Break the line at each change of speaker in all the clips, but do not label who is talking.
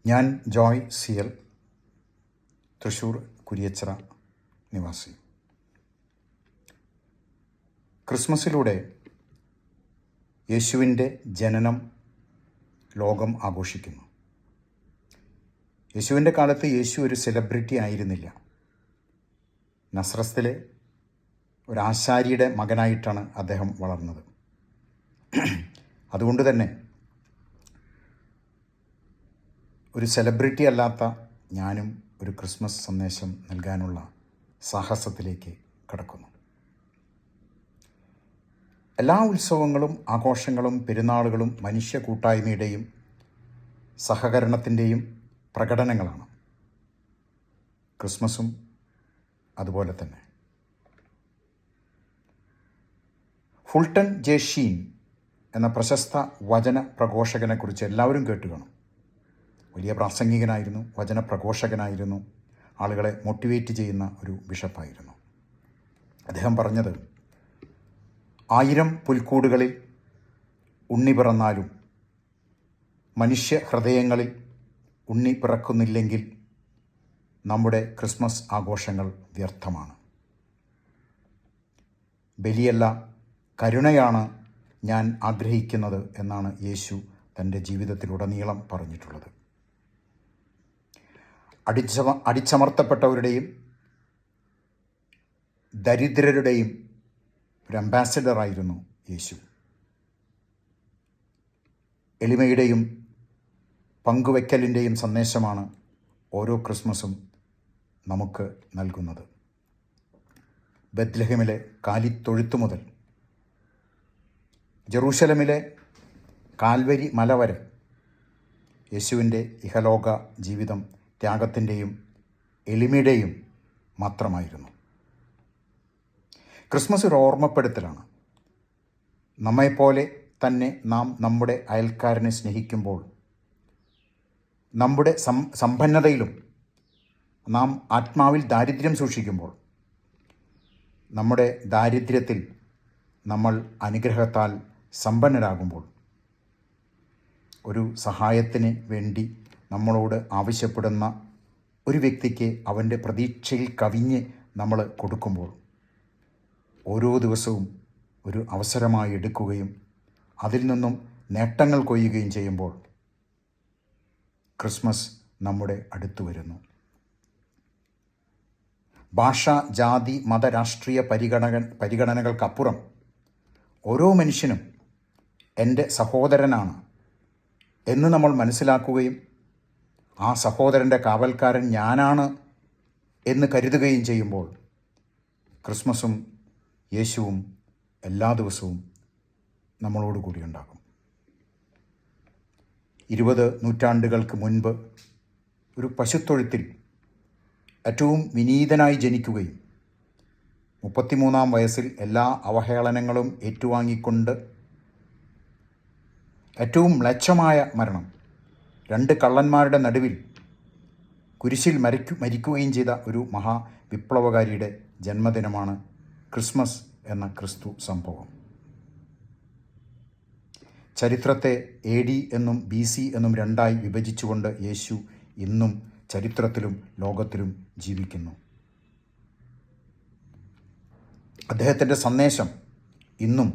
ഞാൻ ജോയ് CL, തൃശ്ശൂർ കുരിയച്ചിറ നിവാസി. ക്രിസ്മസിലൂടെ യേശുവിൻ്റെ ജനനം ലോകം ആഘോഷിക്കുന്നു. യേശുവിൻ്റെ കാലത്ത് യേശു ഒരു സെലിബ്രിറ്റി ആയിരുന്നില്ല. നസ്രത്തിലെ ഒരു ആശാരിയുടെ മകനായിട്ടാണ് അദ്ദേഹം വളർന്നത്. അതുകൊണ്ട് തന്നെ ഒരു സെലിബ്രിറ്റി അല്ലാത്ത ഞാനും ഒരു ക്രിസ്മസ് സന്ദേശം നൽകാനുള്ള സാഹസത്തിലേക്ക് കടക്കുന്നു. എല്ലാ ഉത്സവങ്ങളും ആഘോഷങ്ങളും പെരുന്നാളുകളും മനുഷ്യ കൂട്ടായ്മയുടെയും സഹകരണത്തിൻ്റെയും പ്രകടനങ്ങളാണ്. ക്രിസ്മസും അതുപോലെ തന്നെ. ഫുൾട്ടൺ ജെ ഷീൻ എന്ന പ്രശസ്ത വചന പ്രഘോഷകനെക്കുറിച്ച് എല്ലാവരും കേട്ടു കാണും. വലിയ പ്രാസംഗികനായിരുന്നു, വചന പ്രഘോഷകനായിരുന്നു, ആളുകളെ മോട്ടിവേറ്റ് ചെയ്യുന്ന ഒരു ബിഷപ്പായിരുന്നു. അദ്ദേഹം പറഞ്ഞത്, 1000 പുൽക്കൂടുകളിൽ ഉണ്ണി പിറന്നാലും മനുഷ്യ ഹൃദയങ്ങളിൽ ഉണ്ണി പിറക്കുന്നില്ലെങ്കിൽ നമ്മുടെ ക്രിസ്മസ് ആഘോഷങ്ങൾ വ്യർത്ഥമാണ്. ബലിയല്ല, കരുണയാണ് ഞാൻ ആഗ്രഹിക്കുന്നത് എന്നാണ് യേശു തൻ്റെ ജീവിതത്തിലുടനീളം പറഞ്ഞിട്ടുള്ളത്. അടിച്ചമർത്തപ്പെട്ടവരുടെയും ദരിദ്രരുടെയും ഒരു അംബാസഡറായിരുന്നു യേശു. എളിമയുടെയും പങ്കുവയ്ക്കലിൻ്റെയും സന്ദേശമാണ് ഓരോ ക്രിസ്മസും നമുക്ക് നൽകുന്നത്. ബത്ലഹേമിലെ കാലിത്തൊഴുത്തു മുതൽ ജെറൂശലമിലെ കാൽവരി മല വരെ യേശുവിൻ്റെ ഇഹലോക ജീവിതം ത്യാഗത്തിൻ്റെയും എളിമയുടെയും മാത്രമായിരുന്നു. ക്രിസ്മസ് ഒരു ഓർമ്മപ്പെടുത്തലാണ്. നമ്മെപ്പോലെ തന്നെ നാം നമ്മുടെ അയൽക്കാരനെ സ്നേഹിക്കുമ്പോൾ, നമ്മുടെ സമ്പന്നതയിലും നാം ആത്മാവിൽ ദാരിദ്ര്യം സൂക്ഷിക്കുമ്പോൾ, നമ്മുടെ ദാരിദ്ര്യത്തിൽ നമ്മൾ അനുഗ്രഹത്താൽ സമ്പന്നരാകുമ്പോൾ, ഒരു സഹായത്തിന് വേണ്ടി നമ്മളോട് ആവശ്യപ്പെടുന്ന ഒരു വ്യക്തിക്ക് അവൻ്റെ പ്രതീക്ഷയിൽ കവിഞ്ഞ് നമ്മൾ കൊടുക്കുമ്പോൾ, ഓരോ ദിവസവും ഒരു അവസരമായി എടുക്കുകയും അതിൽ നിന്നും നേട്ടങ്ങൾ കൊയ്യുകയും ചെയ്യുമ്പോൾ ക്രിസ്മസ് നമ്മുടെ അടുത്തു വരുന്നു. ഭാഷ, ജാതി, മത, രാഷ്ട്രീയ പരിഗണനകൾക്കപ്പുറം ഓരോ മനുഷ്യനും എൻ്റെ സഹോദരനാണ് എന്ന് നമ്മൾ മനസ്സിലാക്കുകയും ആ സഹോദരൻ്റെ കാവൽക്കാരൻ ഞാനാണ് എന്ന് കരുതുകയും ചെയ്യുമ്പോൾ ക്രിസ്മസും യേശുവും എല്ലാ ദിവസവും നമ്മളോട് കൂടി ഉണ്ടാകും. 20 നൂറ്റാണ്ടുകൾക്ക് മുൻപ് ഒരു പശുത്തൊഴുത്തിൽ ഏറ്റവും വിനീതനായി ജനിക്കുകയും 33-ാം വയസ്സിൽ എല്ലാ അവഹേളനങ്ങളും ഏറ്റുവാങ്ങിക്കൊണ്ട് ഏറ്റവും മ്ലേച്ഛമായ മരണം, 2 കള്ളന്മാരുടെ നടുവിൽ കുരിശിൽ മരിക്കുകയും ചെയ്ത ഒരു മഹാവിപ്ലവകാരിയുടെ ജന്മദിനമാണ് ക്രിസ്മസ് എന്ന ക്രിസ്തു സംഭവം. ചരിത്രത്തെ AD എന്നും BC എന്നും രണ്ടായി വിഭജിച്ചുകൊണ്ട് യേശു ഇന്നും ചരിത്രത്തിലും ലോകത്തിലും ജീവിക്കുന്നു. അദ്ദേഹത്തിൻ്റെ സന്ദേശം ഇന്നും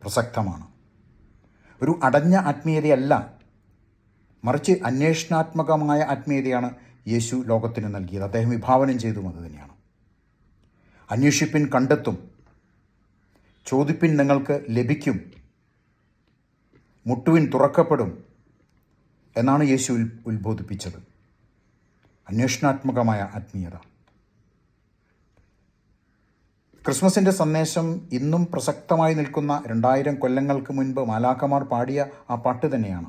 പ്രസക്തമാണ്. ഒരു അടഞ്ഞ ആത്മീയതയല്ല, മറിച്ച് അന്വേഷണാത്മകമായ ആത്മീയതയാണ് യേശു ലോകത്തിന് നൽകിയത്. അദ്ദേഹം വിഭാവനം ചെയ്തതും അത് തന്നെയാണ്. അന്വേഷിപ്പിൻ കണ്ടെത്തും, ചോദിപ്പിൻ നിങ്ങൾക്ക് ലഭിക്കും, മുട്ടുവിൻ തുറക്കപ്പെടും എന്നാണ് യേശു ഉത്ബോധിപ്പിച്ചത്. അന്വേഷണാത്മകമായ ആത്മീയത. ക്രിസ്മസിൻ്റെ സന്ദേശം ഇന്നും പ്രസക്തമായി നിൽക്കുന്ന 2000 കൊല്ലങ്ങൾക്ക് മുൻപ് മാലാഖമാർ പാടിയ ആ പാട്ട് തന്നെയാണ്.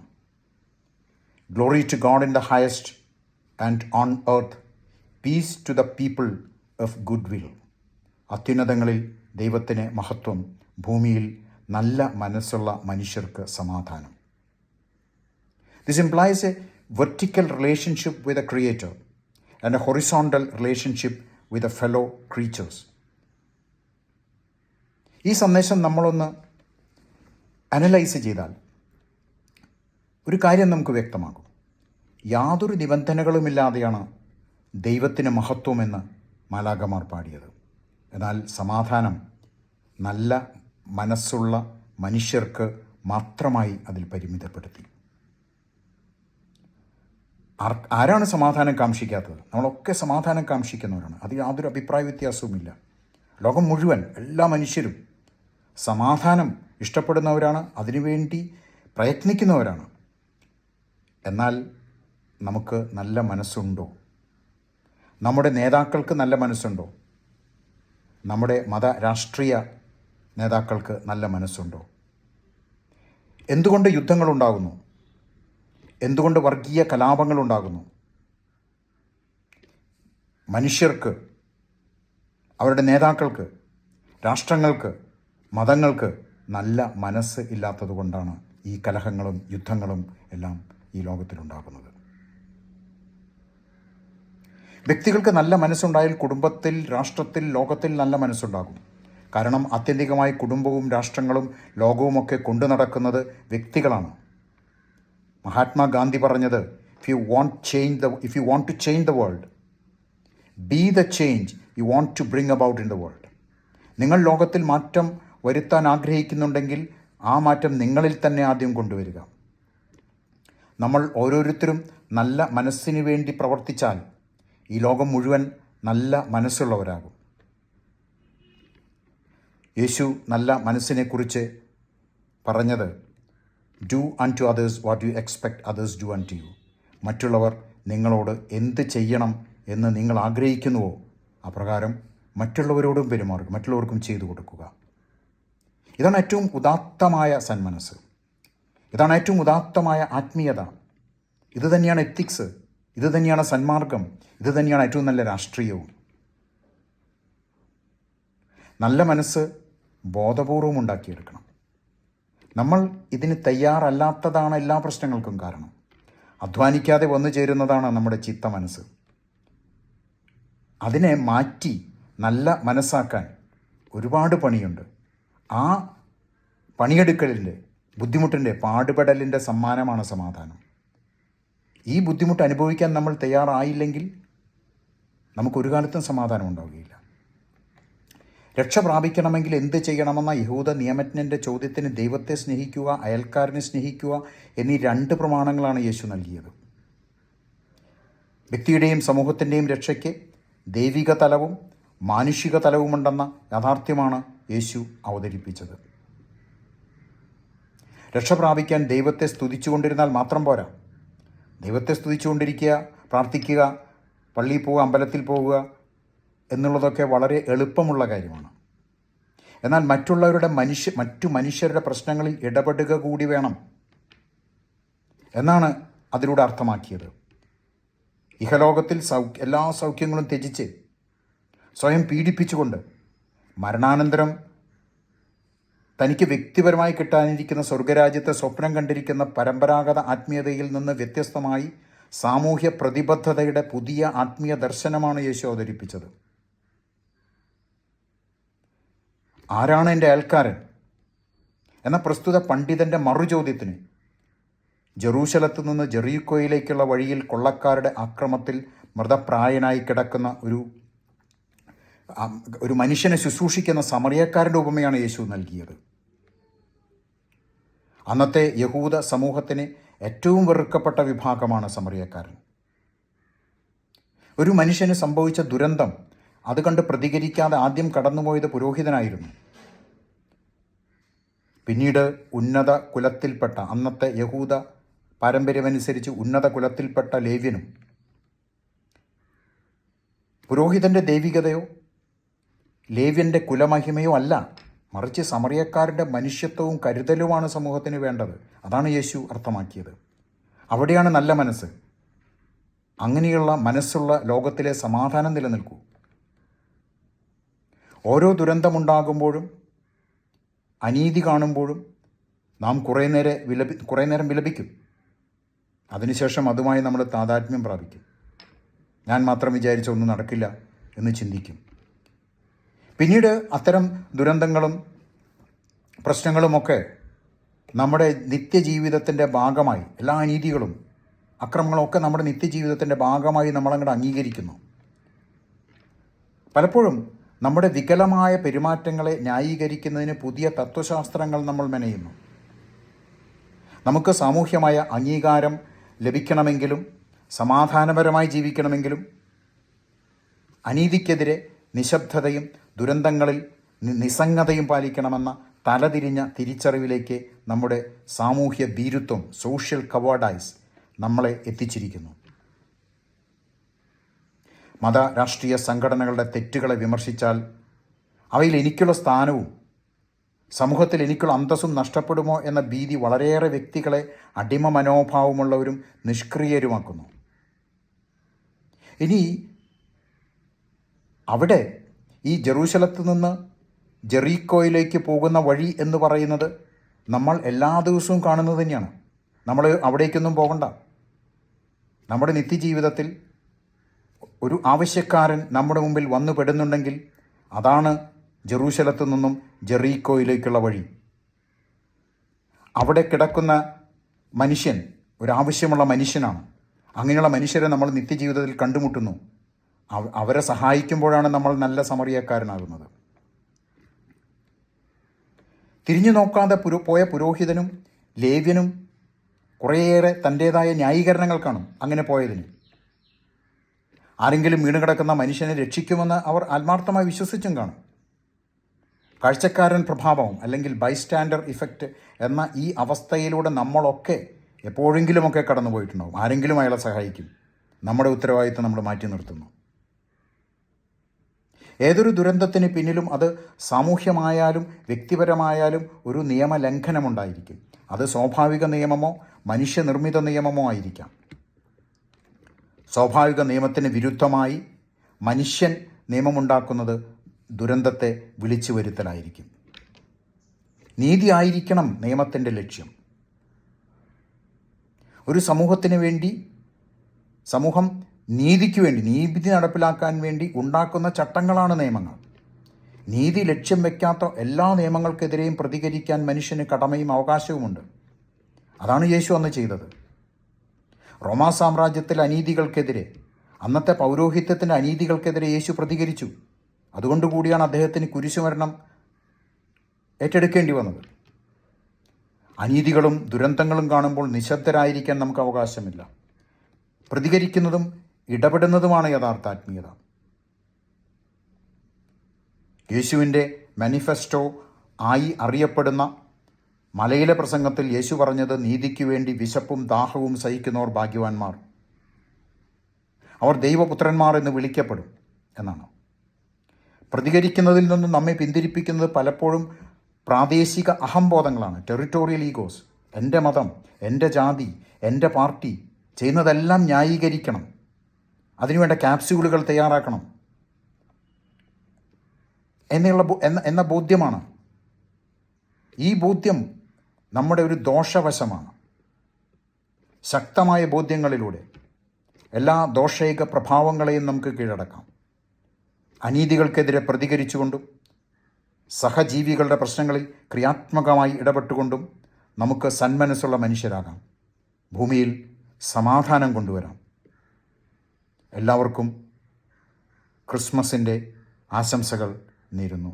Glory to God in the highest and on earth peace to the people of good will. അത്യുന്നതങ്ങളിൽ ദൈവത്തിന് മഹത്വം, ഭൂമിയിൽ നല്ല മനസ്സുള്ള മനുഷ്യർക്ക് സമാധാനം. This implies a vertical relationship with a creator and a horizontal relationship with a fellow creatures. ഈ സന്ദേശം നമ്മളൊന്ന് അനലൈസ് ചെയ്താൽ ഒരു കാര്യം നമുക്ക് വ്യക്തമാകും. യാതൊരു നിബന്ധനകളുമില്ലാതെയാണ് ദൈവത്തിന് മഹത്വമെന്ന് മാലാഖമാർ പാടിയത്. എന്നാൽ സമാധാനം നല്ല മനസ്സുള്ള മനുഷ്യർക്ക് മാത്രമായി അതിൽ പരിമിതപ്പെടുത്തി. ആരാണ് സമാധാനം കാംക്ഷിക്കാത്തത്? നമ്മളൊക്കെ സമാധാനം കാംക്ഷിക്കുന്നവരാണ്. അത് യാതൊരു അഭിപ്രായ വ്യത്യാസവുമില്ല. ലോകം മുഴുവൻ എല്ലാ മനുഷ്യരും സമാധാനം ഇഷ്ടപ്പെടുന്നവരാണ്, അതിനുവേണ്ടി പ്രയത്നിക്കുന്നവരാണ്. എന്നാൽ നമുക്ക് നല്ല മനസ്സുണ്ടോ? നമ്മുടെ നേതാക്കൾക്ക് നല്ല മനസ്സുണ്ടോ? നമ്മുടെ മത രാഷ്ട്രീയ നേതാക്കൾക്ക് നല്ല മനസ്സുണ്ടോ? എന്തുകൊണ്ട് യുദ്ധങ്ങളുണ്ടാകുന്നു? എന്തുകൊണ്ട് വർഗീയ കലാപങ്ങളുണ്ടാകുന്നു? മനുഷ്യർക്ക്, അവരുടെ നേതാക്കൾക്ക്, രാഷ്ട്രങ്ങൾക്ക്, മതങ്ങൾക്ക് നല്ല മനസ്സ് ഇല്ലാത്തതുകൊണ്ടാണ് ഈ കലഹങ്ങളും യുദ്ധങ്ങളും എല്ലാം ഈ ലോകത്തിലുണ്ടാകുന്നത്. വ്യക്തികൾക്ക് നല്ല മനസ്സുണ്ടായാൽ കുടുംബത്തിൽ, രാഷ്ട്രത്തിൽ, ലോകത്തിൽ നല്ല മനസ്സുണ്ടാകും. കാരണം ആത്യന്തികമായി കുടുംബവും രാഷ്ട്രങ്ങളും ലോകവുമൊക്കെ കൊണ്ടു നടക്കുന്നത് വ്യക്തികളാണ്. മഹാത്മാഗാന്ധി പറഞ്ഞത്, if you want to change the world, be the change you want to bring about in the world. നിങ്ങൾ ലോകത്തിൽ മാറ്റം വരുത്താൻ ആഗ്രഹിക്കുന്നുണ്ടെങ്കിൽ ആ മാറ്റം നിങ്ങളിൽ തന്നെ ആദ്യം കൊണ്ടുവരിക. നമ്മൾ ഓരോരുത്തരും നല്ല മനസ്സിന് വേണ്ടി പ്രവർത്തിച്ചാൽ ഈ ലോകം മുഴുവൻ നല്ല മനസ്സുള്ളവരാകും. യേശു നല്ല മനസ്സിനെക്കുറിച്ച് പറഞ്ഞത്, do unto others what you expect others do unto you. മറ്റുള്ളവർ നിങ്ങളോട് എന്ത് ചെയ്യണം എന്ന് നിങ്ങൾ ആഗ്രഹിക്കുന്നുവോ അപ്രകാരം മറ്റുള്ളവരോടും പെരുമാറുക, മറ്റുള്ളവർക്കും ചെയ്തു കൊടുക്കുക. ഇതാണ് ഏറ്റവും ഉദാത്തമായ സന്മനസ്സ്. ഇതാണ് ഏറ്റവും ഉദാത്തമായ ആത്മീയത. ഇത് തന്നെയാണ് എത്തിക്സ്. ഇത് തന്നെയാണ് സന്മാർഗം. ഇത് തന്നെയാണ് ഏറ്റവും നല്ല രാഷ്ട്രീയവും. നല്ല മനസ്സ് ബോധപൂർവം ഉണ്ടാക്കിയെടുക്കണം. നമ്മൾ ഇതിന് തയ്യാറല്ലാത്തതാണ് എല്ലാ പ്രശ്നങ്ങൾക്കും കാരണം. അധ്വാനിക്കാതെ വന്നു ചേരുന്നതാണ് നമ്മുടെ ചിത്ത മനസ്സ്. അതിനെ മാറ്റി നല്ല മനസ്സാക്കാൻ ഒരുപാട് പണിയുണ്ട്. ആ പണിയെടുക്കലിൻ്റെ, ബുദ്ധിമുട്ടിൻ്റെ, പാടുപെടലിൻ്റെ സമ്മാനമാണ് സമാധാനം. ഈ ബുദ്ധിമുട്ട് അനുഭവിക്കാൻ നമ്മൾ തയ്യാറായില്ലെങ്കിൽ നമുക്കൊരു കാലത്തും സമാധാനം ഉണ്ടാവുകയില്ല. രക്ഷ പ്രാപിക്കണമെങ്കിൽ എന്ത് ചെയ്യണമെന്ന യഹൂദ നിയമജ്ഞൻ്റെ ചോദ്യത്തിന് ദൈവത്തെ സ്നേഹിക്കുക, അയൽക്കാരനെ സ്നേഹിക്കുക എന്നീ 2 പ്രമാണങ്ങളാണ് യേശു നൽകിയത്. വ്യക്തിയുടെയും സമൂഹത്തിൻ്റെയും രക്ഷയ്ക്ക് ദൈവിക തലവും മാനുഷിക തലവുമുണ്ടെന്ന യാഥാർത്ഥ്യമാണ് യേശു അവതരിപ്പിച്ചത്. രക്ഷ പ്രാപിക്കാൻ ദൈവത്തെ സ്തുതിച്ചുകൊണ്ടിരുന്നാൽ മാത്രം പോരാ. ദൈവത്തെ സ്തുതിച്ചുകൊണ്ടിരിക്കുക, പ്രാർത്ഥിക്കുക, പള്ളിയിൽ പോവുക, അമ്പലത്തിൽ പോവുക എന്നുള്ളതൊക്കെ വളരെ എളുപ്പമുള്ള കാര്യമാണ്. എന്നാൽ മറ്റു മനുഷ്യരുടെ പ്രശ്നങ്ങളിൽ ഇടപെടുക കൂടി വേണം എന്നാണ് അതിലൂടെ അർത്ഥമാക്കിയത്. ഇഹലോകത്തിൽ എല്ലാ സൗഖ്യങ്ങളും ത്യജിച്ച് സ്വയം പീഡിപ്പിച്ചുകൊണ്ട് മരണാനന്തരം തനിക്ക് വ്യക്തിപരമായി കിട്ടാനിരിക്കുന്ന സ്വർഗരാജ്യത്തെ സ്വപ്നം കണ്ടിരിക്കുന്ന പരമ്പരാഗത ആത്മീയതയിൽ നിന്ന് വ്യത്യസ്തമായി സാമൂഹ്യ പ്രതിബദ്ധതയുടെ പുതിയ ആത്മീയ ദർശനമാണ് യേശു അവതരിപ്പിച്ചത്. ആരാണ് എൻ്റെ അയൽക്കാരൻ എന്ന പ്രസ്തുത പണ്ഡിതൻ്റെ മറുചോദ്യത്തിന് ജെറൂശലത്ത് നിന്ന് ജെറീക്കോയിലേക്കുള്ള വഴിയിൽ കൊള്ളക്കാരുടെ ആക്രമത്തിൽ മൃതപ്രായനായി കിടക്കുന്ന ഒരു മനുഷ്യനെ ശുശ്രൂഷിക്കുന്ന സമറിയക്കാരൻ്റെ ഉപമയാണ് യേശു നൽകിയത്. അന്നത്തെ യഹൂദ സമൂഹത്തിന് ഏറ്റവും വെറുക്കപ്പെട്ട വിഭാഗമാണ് സമറിയക്കാരൻ. ഒരു മനുഷ്യന് സംഭവിച്ച ദുരന്തം അത് കണ്ട് പ്രതികരിക്കാതെ ആദ്യം കടന്നുപോയത് പുരോഹിതനായിരുന്നു. പിന്നീട് ഉന്നത കുലത്തിൽപ്പെട്ട, അന്നത്തെ യഹൂദ പാരമ്പര്യമനുസരിച്ച് ഉന്നത കുലത്തിൽപ്പെട്ട ലേവ്യനും. പുരോഹിതൻ്റെ ദൈവികതയോ ലേവ്യൻ്റെ കുലമഹിമയോ അല്ല, മറിച്ച് സമറിയക്കാരുടെ മനുഷ്യത്വവും കരുതലുമാണ് സമൂഹത്തിന് വേണ്ടത്. അതാണ് യേശു അർത്ഥമാക്കിയത്. അവിടെയാണ് നല്ല മനസ്സ്. അങ്ങനെയുള്ള മനസ്സുള്ള ലോകത്തിലെ സമാധാനം നിലനിൽക്കൂ. ഓരോ ദുരന്തമുണ്ടാകുമ്പോഴും അനീതി കാണുമ്പോഴും നാം കുറേ നേരം വിലപിക്കും. അതിനുശേഷം അതുമായി നമ്മൾ താതാത്മ്യം പ്രാപിക്കും. ഞാൻ മാത്രം വിചാരിച്ച ഒന്നും നടക്കില്ല എന്ന് ചിന്തിക്കും. പിന്നീട് അത്തരം ദുരന്തങ്ങളും പ്രശ്നങ്ങളുമൊക്കെ നമ്മുടെ നിത്യജീവിതത്തിൻ്റെ ഭാഗമായി, എല്ലാ അനീതികളും അക്രമങ്ങളൊക്കെ നമ്മുടെ നിത്യജീവിതത്തിൻ്റെ ഭാഗമായി നമ്മളങ്ങോട്ട് അംഗീകരിക്കുന്നു. പലപ്പോഴും നമ്മുടെ വികലമായ പെരുമാറ്റങ്ങളെ ന്യായീകരിക്കുന്നതിന് പുതിയ തത്വശാസ്ത്രങ്ങൾ നമ്മൾ മെനയുന്നു. നമുക്ക് സാമൂഹ്യമായ അംഗീകാരം ലഭിക്കണമെങ്കിലും സമാധാനപരമായി ജീവിക്കണമെങ്കിലും അനീതിക്കെതിരെ നിശബ്ദതയും ദുരന്തങ്ങളിൽ നിസ്സംഗതയും പാലിക്കണമെന്ന തലതിരിഞ്ഞ തിരിച്ചറിവിലേക്ക് നമ്മുടെ സാമൂഹ്യ ഭീരുത്വം, സോഷ്യൽ കവേർഡൈസ് നമ്മളെ എത്തിച്ചിരിക്കുന്നു. മത രാഷ്ട്രീയ സംഘടനകളുടെ തെറ്റുകളെ വിമർശിച്ചാൽ അവയിൽ എനിക്കുള്ള സ്ഥാനവും സമൂഹത്തിൽ എനിക്കുള്ള അന്തസ്സും നഷ്ടപ്പെടുമോ എന്ന ഭീതി വളരെയേറെ വ്യക്തികളെ അടിമ മനോഭാവമുള്ളവരും നിഷ്ക്രിയരുമാക്കുന്നു. ഇനി അവിടെ ഈ ജെറൂസലത്ത് നിന്ന് ജെറീക്കോയിലേക്ക് പോകുന്ന വഴി എന്ന് പറയുന്നത് നമ്മൾ എല്ലാ ദിവസവും കാണുന്നത് തന്നെയാണ്. നമ്മൾ അവിടേക്കൊന്നും പോകണ്ട. നമ്മുടെ നിത്യജീവിതത്തിൽ ഒരു ആവശ്യക്കാരൻ നമ്മുടെ മുമ്പിൽ വന്നു പെടുന്നുണ്ടെങ്കിൽ അതാണ് ജെറൂസലത്ത് നിന്നും ജെറീക്കോയിലേക്കുള്ള വഴി. അവിടെ കിടക്കുന്ന മനുഷ്യൻ ഒരാവശ്യമുള്ള മനുഷ്യനാണ്. അങ്ങനെയുള്ള മനുഷ്യരെ നമ്മൾ നിത്യജീവിതത്തിൽ കണ്ടുമുട്ടുന്നു. അവരെ സഹായിക്കുമ്പോഴാണ് നമ്മൾ നല്ല സമറിയക്കാരനാകുന്നത്. തിരിഞ്ഞു നോക്കാതെ പോയ പുരോഹിതനും ലേവ്യനും കുറേയേറെ തൻ്റേതായ ന്യായീകരണങ്ങൾ കാണും അങ്ങനെ പോയതിന്. ആരെങ്കിലും വീണുകിടക്കുന്ന മനുഷ്യനെ രക്ഷിക്കുമെന്ന് അവർ ആത്മാർത്ഥമായി വിശ്വസിച്ചും കാണും. കാഴ്ചക്കാരൻ പ്രഭാവം അല്ലെങ്കിൽ ബൈസ്റ്റാൻഡർ ഇഫക്റ്റ് എന്ന ഈ അവസ്ഥയിലൂടെ നമ്മളൊക്കെ എപ്പോഴെങ്കിലുമൊക്കെ കടന്നു പോയിട്ടുണ്ടാവും. ആരെങ്കിലും അയാളെ സഹായിക്കും. നമ്മുടെ ഉത്തരവാദിത്വം നമ്മൾ മാറ്റി നിർത്തുന്നു. ഏതൊരു ദുരന്തത്തിന് പിന്നിലും അത് സാമൂഹ്യമായാലും വ്യക്തിപരമായാലും ഒരു നിയമലംഘനമുണ്ടായിരിക്കും. അത് സ്വാഭാവിക നിയമമോ മനുഷ്യനിർമ്മിത നിയമമോ ആയിരിക്കാം. സ്വാഭാവിക നിയമത്തിന് വിരുദ്ധമായി മനുഷ്യൻ നിയമമുണ്ടാക്കുന്നത് ദുരന്തത്തെ വിളിച്ചു വരുത്തലായിരിക്കും. നീതി ആയിരിക്കണം നിയമത്തിൻ്റെ ലക്ഷ്യം. ഒരു സമൂഹത്തിന് വേണ്ടി, സമൂഹം നീതിക്ക് വേണ്ടി, നീതി നടപ്പിലാക്കാൻ വേണ്ടി ഉണ്ടാക്കുന്ന ചട്ടങ്ങളാണ് നിയമങ്ങൾ. നീതി ലക്ഷ്യം വയ്ക്കാത്ത എല്ലാ നിയമങ്ങൾക്കെതിരെയും പ്രതികരിക്കാൻ മനുഷ്യന് കടമയും അവകാശവുമുണ്ട്. അതാണ് യേശു അന്ന് ചെയ്തത്. റോമാ സാമ്രാജ്യത്തിലെ അനീതികൾക്കെതിരെ, അന്നത്തെ പൗരോഹിത്യത്തിൻ്റെ അനീതികൾക്കെതിരെ യേശു പ്രതികരിച്ചു. അതുകൊണ്ടുകൂടിയാണ് അദ്ദേഹത്തിന് കുരിശുമരണം ഏറ്റെടുക്കേണ്ടി വന്നത്. അനീതികളും ദുരന്തങ്ങളും കാണുമ്പോൾ നിശബ്ദരായിരിക്കാൻ നമുക്ക് അവകാശമില്ല. പ്രതികരിക്കുന്നതും ഇടപെടുന്നതുമാണ് യഥാർത്ഥ ആത്മീയത. യേശുവിൻ്റെ മാനിഫെസ്റ്റോ ആയി അറിയപ്പെടുന്ന മലയിലെ പ്രസംഗത്തിൽ യേശു പറഞ്ഞത് നീതിക്ക് വേണ്ടി വിശപ്പും ദാഹവും സഹിക്കുന്നവർ ഭാഗ്യവാന്മാർ, അവർ ദൈവപുത്രന്മാർ എന്ന് വിളിക്കപ്പെടും എന്നാണ്. പ്രതികരിക്കുന്നതിൽ നിന്നും നമ്മെ പിന്തിരിപ്പിക്കുന്നത് പലപ്പോഴും പ്രാദേശിക അഹംബോധങ്ങളാണ്, ടെറിട്ടോറിയൽ ഈഗോസ്. എൻ്റെ മതം, എൻ്റെ ജാതി, എൻ്റെ പാർട്ടി ചെയ്യുന്നതെല്ലാം ന്യായീകരിക്കണം, അതിനുവേണ്ട ക്യാപ്സ്യൂളുകൾ തയ്യാറാക്കണം എന്ന ബോധ്യമാണ്. ഈ ബോധ്യം നമ്മുടെ ഒരു ദോഷവശമാണ്. ശക്തമായ ബോധ്യങ്ങളിലൂടെ എല്ലാ ദോഷൈക പ്രഭാവങ്ങളെയും നമുക്ക് കീഴടക്കാം. അനീതികൾക്കെതിരെ പ്രതികരിച്ചുകൊണ്ടും സഹജീവികളുടെ പ്രശ്നങ്ങളിൽ ക്രിയാത്മകമായി ഇടപെട്ടുകൊണ്ടും നമുക്ക് സന്മനസ്സുള്ള മനുഷ്യരാകാം. ഭൂമിയിൽ സമാധാനം കൊണ്ടുവരാം. എല്ലാവർക്കും ക്രിസ്മസിൻ്റെ ആശംസകൾ നേരുന്നു.